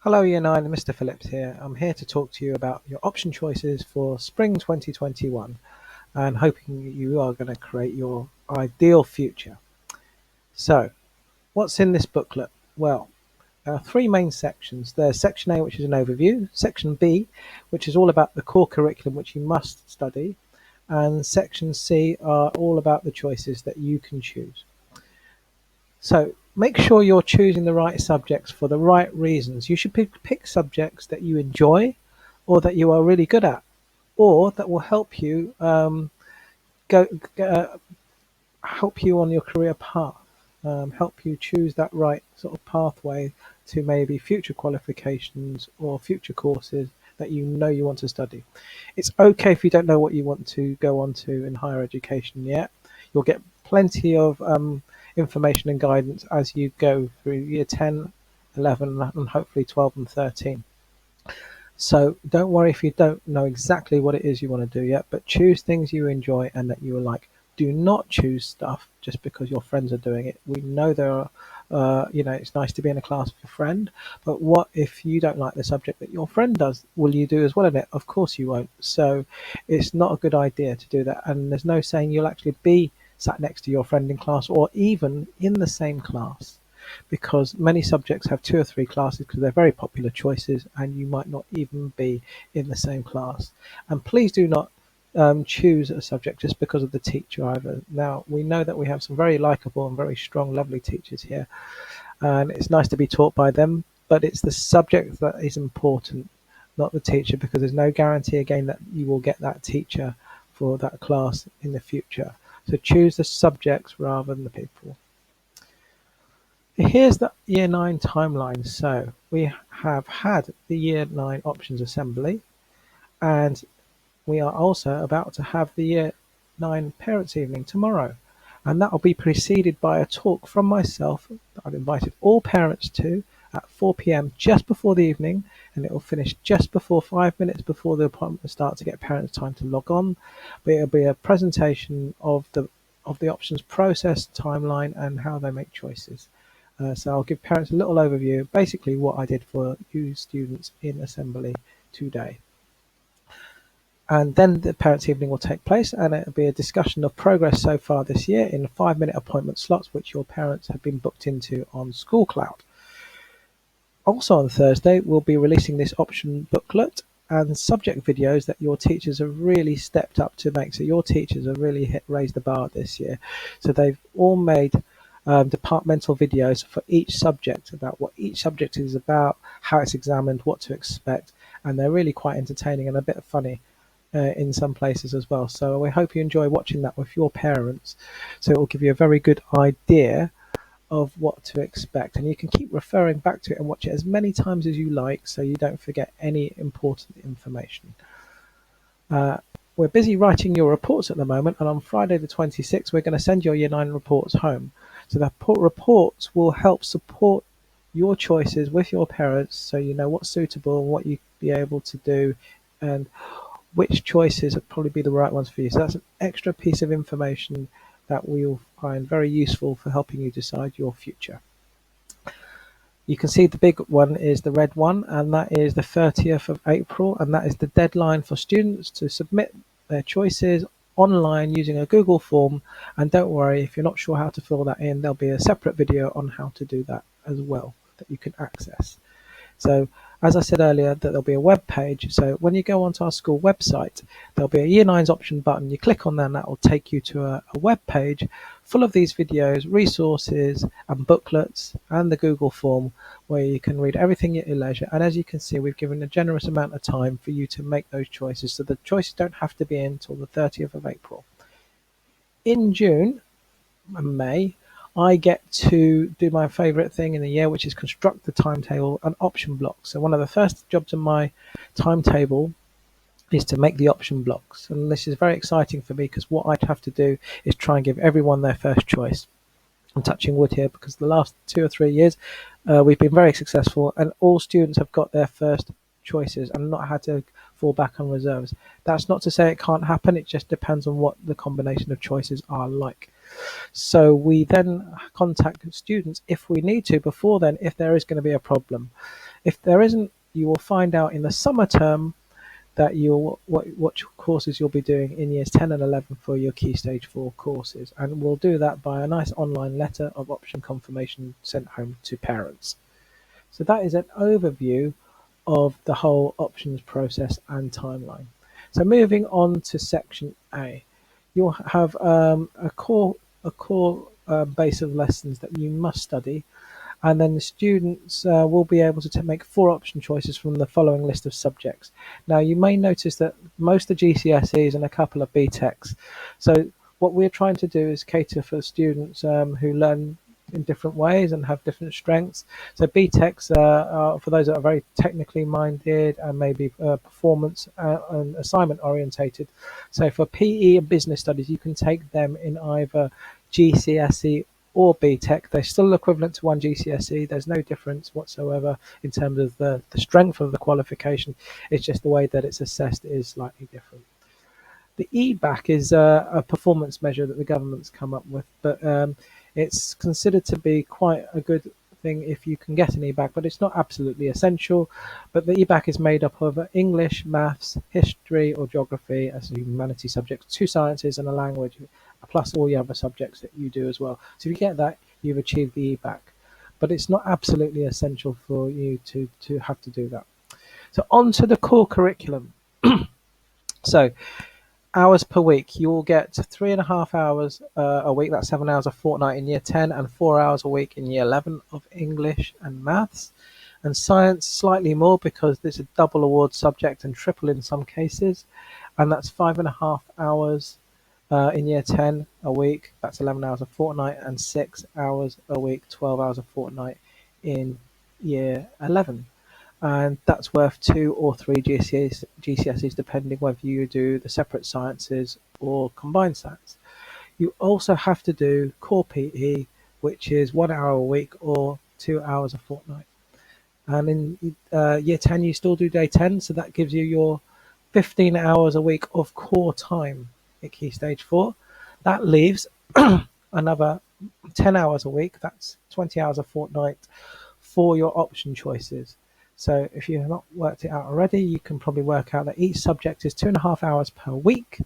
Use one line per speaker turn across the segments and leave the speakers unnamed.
Hello, Year 9, Mr. Phillips here. I'm here to talk to you about your option choices for Spring 2021 and hoping you are going to create your ideal future. So, what's in this booklet? Well, there are three main sections. There's Section A, which is an overview, Section B, which is all about the core curriculum which you must study, and Section C are all about the choices that you can choose. So make sure you're choosing the right subjects for the right reasons. You should pick subjects that you enjoy or that you are really good at or that will help you go help you on your career path, help you choose that right sort of pathway to maybe future qualifications or future courses that you know you want to study. It's okay if you don't know what you want to go on to in higher education yet. You'll get plenty of information and guidance as you go through year 10, 11, and hopefully 12 and 13. So don't worry if you don't know exactly what it is you want to do yet, but choose things you enjoy and that you like. Do not choose stuff just because your friends are doing it. We know there are, it's nice to be in a class with your friend, but what if you don't like the subject that your friend does? Will you do as well in it? Of course you won't. So it's not a good idea to do that. And there's no saying you'll actually be sat next to your friend in class or even in the same class, because many subjects have two or three classes because they're very popular choices and you might not even be in the same class. And please do not choose a subject just because of the teacher either. Now, we know that we have some very likable and very strong, lovely teachers here, and it's nice to be taught by them, but it's the subject that is important, not the teacher, because there's no guarantee again that you will get that teacher for that class in the future. So choose the subjects rather than the people. Here's the Year 9 timeline. So we have had the Year 9 options assembly, and we are also about to have the Year 9 Parents' Evening tomorrow. And that will be preceded by a talk from myself that I've invited all parents to at 4 p.m. just before the evening, and it will finish just before 5 minutes before the appointment starts to get parents time to log on. But it'll be a presentation of the options process, timeline, and how they make choices. So I'll give parents a little overview, basically what I did for you students in assembly today. And then the parents' evening will take place, and it'll be a discussion of progress so far this year in 5-minute appointment slots, which your parents have been booked into on School Cloud. Also on Thursday, we'll be releasing this option booklet and subject videos that your teachers have really stepped up to make. So your teachers have really raised the bar this year. So they've all made departmental videos for each subject about what each subject is about, how it's examined, what to expect, and they're really quite entertaining and a bit funny in some places as well. So we hope you enjoy watching that with your parents. So it will give you a very good idea of what to expect, and you can keep referring back to it and watch it as many times as you like so you don't forget any important information. We're busy writing your reports at the moment, and on Friday the 26th we're going to send your Year 9 reports home. So the reports will help support your choices with your parents so you know what's suitable and what you'd be able to do and which choices would probably be the right ones for you. So that's an extra piece of information that we'll find very useful for helping you decide your future. You can see the big one is the red one, and that is the 30th of April, and that is the deadline for students to submit their choices online using a Google form. And don't worry, if you're not sure how to fill that in, there'll be a separate video on how to do that as well that you can access. So as I said earlier, that there'll be a web page. So when you go onto our school website, there'll be a Year 9's option button. You click on that and that will take you to a web page full of these videos, resources and booklets and the Google form where you can read everything at your leisure. And as you can see, we've given a generous amount of time for you to make those choices. So the choices don't have to be in until the 30th of April. In June and May, I get to do my favorite thing in the year, which is construct the timetable and option blocks. So one of the first jobs in my timetable is to make the option blocks. And this is very exciting for me because what I'd have to do is try and give everyone their first choice. I'm touching wood here because the last 2 or 3 years we've been very successful and all students have got their first choices and not had to fall back on reserves. That's not to say it can't happen, it just depends on what the combination of choices are like. So we then contact students if we need to before then if there is going to be a problem. If there isn't, you will find out in the summer term that what courses you'll be doing in years 10 and 11 for your Key Stage 4 courses, and we'll do that by a nice online letter of option confirmation sent home to parents. So that is an overview of the whole options process and timeline. So moving on to section A, you'll have a core base of lessons that you must study, and then the students will be able to make 4 option choices from the following list of subjects. Now, you may notice that most are GCSEs and a couple of BTECs. So what we're trying to do is cater for students who learn in different ways and have different strengths. So BTECs are for those that are very technically minded and maybe performance and assignment orientated. So for PE and business studies, you can take them in either GCSE or BTEC. They're still equivalent to one GCSE. There's no difference whatsoever in terms of the strength of the qualification. It's just the way that it's assessed is slightly different. The EBAC is a performance measure that the government's come up with, but it's considered to be quite a good thing if you can get an EBAC, but it's not absolutely essential. But the EBAC is made up of English, maths, history or geography as a humanity subjects, 2 sciences and a language, plus all the other subjects that you do as well. So if you get that, you've achieved the EBAC. But it's not absolutely essential for you to have to do that. So on to the core curriculum. So hours per week, you will get 3.5 hours a week, that's 7 hours a fortnight in year 10, and 4 hours a week in year 11 of English and maths. And science, slightly more because there's a double award subject and triple in some cases, and that's 5.5 hours in year 10 a week, that's 11 hours a fortnight, and 6 hours a week, 12 hours a fortnight in year 11. And that's worth 2 or 3 GCSEs depending whether you do the separate sciences or combined science. You also have to do core PE, which is 1 hour a week or 2 hours a fortnight. And in year 10, you still do day 10, so that gives you your 15 hours a week of core time at Key Stage 4. That leaves another 10 hours a week, that's 20 hours a fortnight for your option choices. So if you have not worked it out already, you can probably work out that each subject is 2.5 hours per week.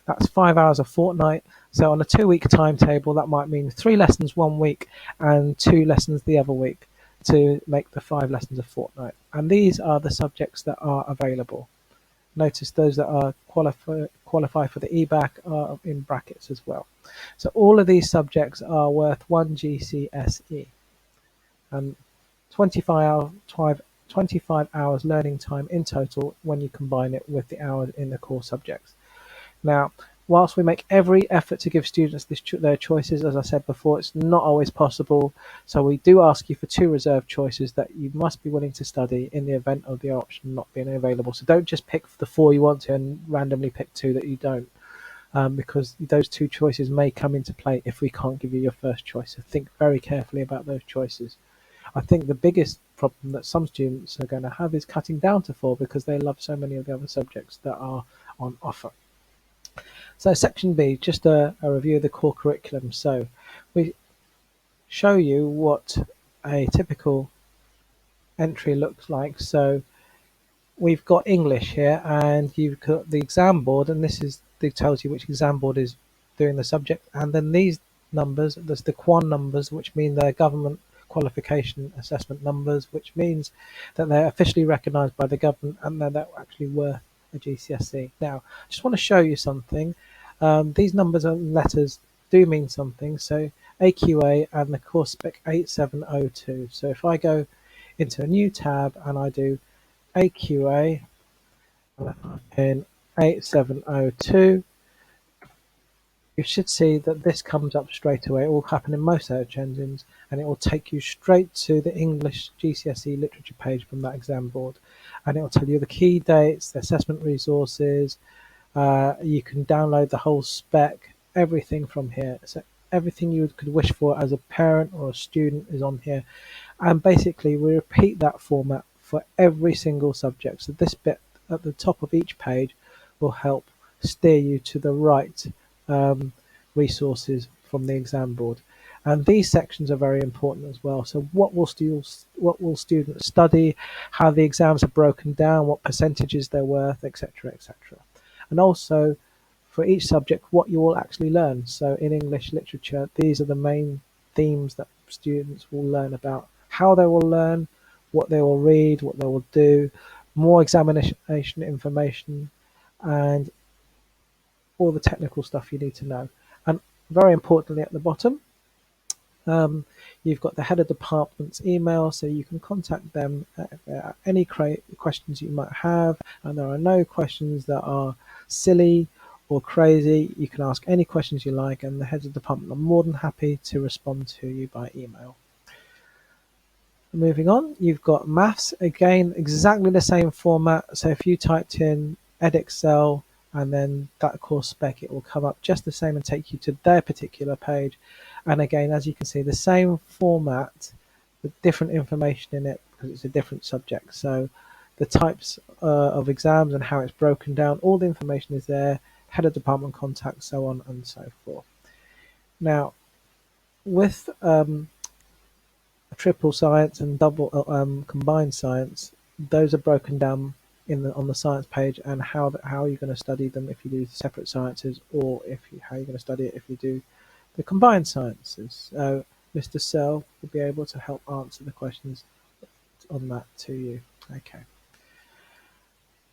That's 5 hours a fortnight. So on a 2-week timetable, that might mean 3 lessons one week and 2 lessons the other week to make the 5 lessons a fortnight. And these are the subjects that are available. Notice those that are qualify for the EBAC are in brackets as well. So all of these subjects are worth 1 GCSE. And 25 hours learning time in total when you combine it with the hours in the core subjects. Now, whilst we make every effort to give students their choices, as I said before, it's not always possible. So we do ask you for 2 reserved choices that you must be willing to study in the event of the option not being available. So don't just pick the 4 you want to and randomly pick 2 that you don't, because those 2 choices may come into play if we can't give you your first choice. So think very carefully about those choices. I think the biggest problem that some students are going to have is cutting down to 4 because they love so many of the other subjects that are on offer. So section B, just a review of the core curriculum. So we show you what a typical entry looks like. So we've got English here, and you've got the exam board, and this tells you which exam board is doing the subject. And then these numbers, there's the Quan numbers, which mean they're government qualification assessment numbers, which means that they're officially recognised by the government and they're actually worth a GCSE. Now, I just want to show you something. These numbers and letters do mean something. So AQA and the course spec 8702. So if I go into a new tab and I do AQA in 8702, you should see that this comes up straight away. It will happen in most search engines, and it will take you straight to the English GCSE literature page from that exam board, and it will tell you the key dates, the assessment resources. You can download the whole spec, everything from here. So everything you could wish for as a parent or a student is on here, and basically we repeat that format for every single subject. So this bit at the top of each page will help steer you to the right resources from the exam board. And these sections are very important as well. So what will students study, how the exams are broken down, what percentages they're worth, etc., etc. And also for each subject, what you will actually learn. So in English literature, these are the main themes that students will learn about: how they will learn, what they will read, what they will do, more examination information, and all the technical stuff you need to know. And very importantly, at the bottom, um, you've got the head of department's email, so you can contact them if there are any questions you might have, and there are no questions that are silly or crazy. You can ask any questions you like, and the heads of department are more than happy to respond to you by email. Moving on, you've got maths, again, exactly the same format. So if you typed in Edexcel and then that course spec, it will come up just the same and take you to their particular page. And again, as you can see, the same format with different information in it because it's a different subject. So the types of exams and how it's broken down, all the information is there, head of department contact, so on and so forth. Now, with triple science and double combined science, those are broken down on the science page, and how you're going to study them if you do separate sciences, or how you're going to study it if you do the combined sciences. So Mr. Searle will be able to help answer the questions on that to you. Okay.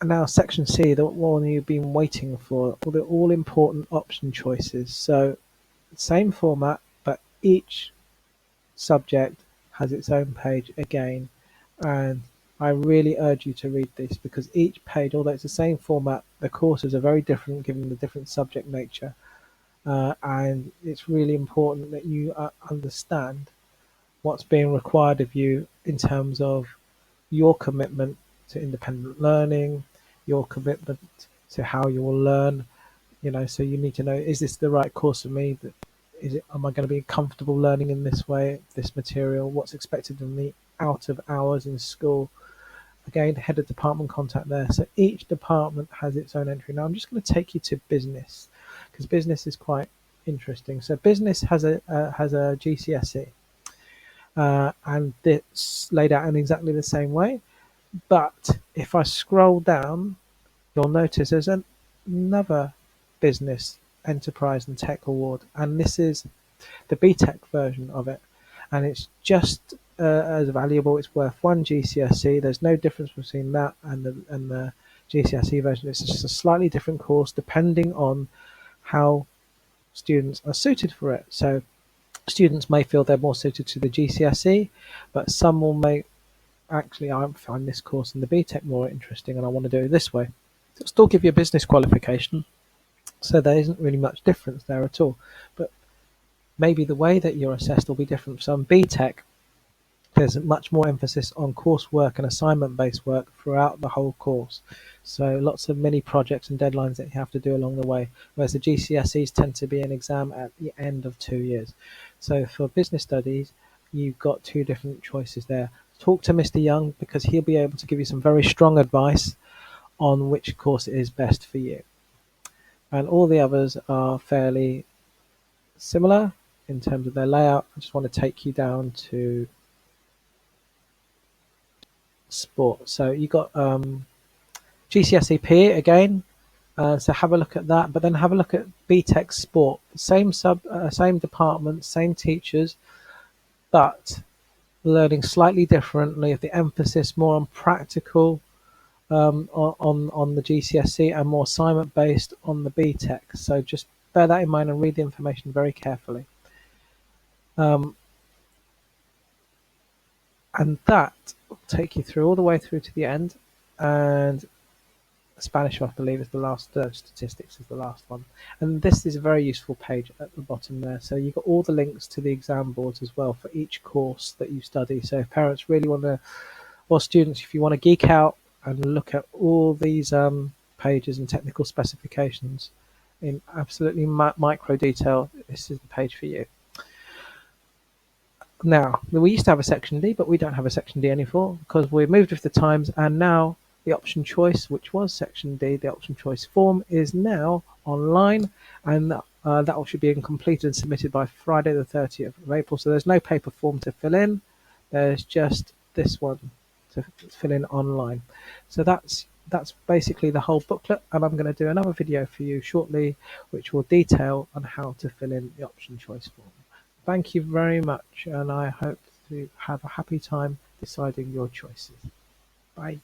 And now section C, the one you've been waiting for, all the all important option choices. So same format, but each subject has its own page again, and I really urge you to read this, because each page, although it's the same format, the courses are very different given the different subject nature, and it's really important that you understand what's being required of you in terms of your commitment to independent learning, your commitment to how you will learn. So you need to know, is this the right course for me? Am I going to be comfortable learning in this way, this material? What's expected of me out of hours in school? Again, head of department contact there. So each department has its own entry. Now I'm just going to take you to business, because business is quite interesting. So business has a GCSE, and it's laid out in exactly the same way. But if I scroll down, you'll notice there's another business, enterprise and tech award, and this is the BTEC version of it, and it's just as valuable. It's worth one GCSE. There's no difference between that and the GCSE version. It's just a slightly different course depending on how students are suited for it. So students may feel they're more suited to the GCSE, but some may actually, I find this course in the BTEC more interesting and I want to do it this way. It'll still give you a business qualification, so there isn't really much difference there at all. But maybe the way that you're assessed will be different. So in BTEC, there's much more emphasis on coursework and assignment-based work throughout the whole course. So lots of mini projects and deadlines that you have to do along the way, whereas the GCSEs tend to be an exam at the end of 2 years. So for business studies, you've got two different choices there. Talk to Mr. Young, because he'll be able to give you some very strong advice on which course is best for you. And all the others are fairly similar in terms of their layout. I just want to take you down to sport. So you got GCSE PE again, so have a look at that, but then have a look at BTEC sport. Same department, same teachers, but learning slightly differently. The emphasis more on practical on the GCSE, and more assignment based on the BTEC. So just bear that in mind and read the information very carefully. And that will take you through all the way through to the end. And Spanish, I believe, is the last. Statistics is the last one. And this is a very useful page at the bottom there. So you've got all the links to the exam boards as well for each course that you study. So if parents really want to, or students, if you want to geek out and look at all these pages and technical specifications in absolutely micro detail, this is the page for you. Now, we used to have a section D, but we don't have a section D anymore because we've moved with the times, and now the option choice, which was section D, the option choice form, is now online, and That all should be completed and submitted by Friday the 30th of April. So there's no paper form to fill in. There's just this one to fill in online. So that's basically the whole booklet, and I'm going to do another video for you shortly, which will detail on how to fill in the option choice form. Thank you very much, and I hope to have a happy time deciding your choices. Bye.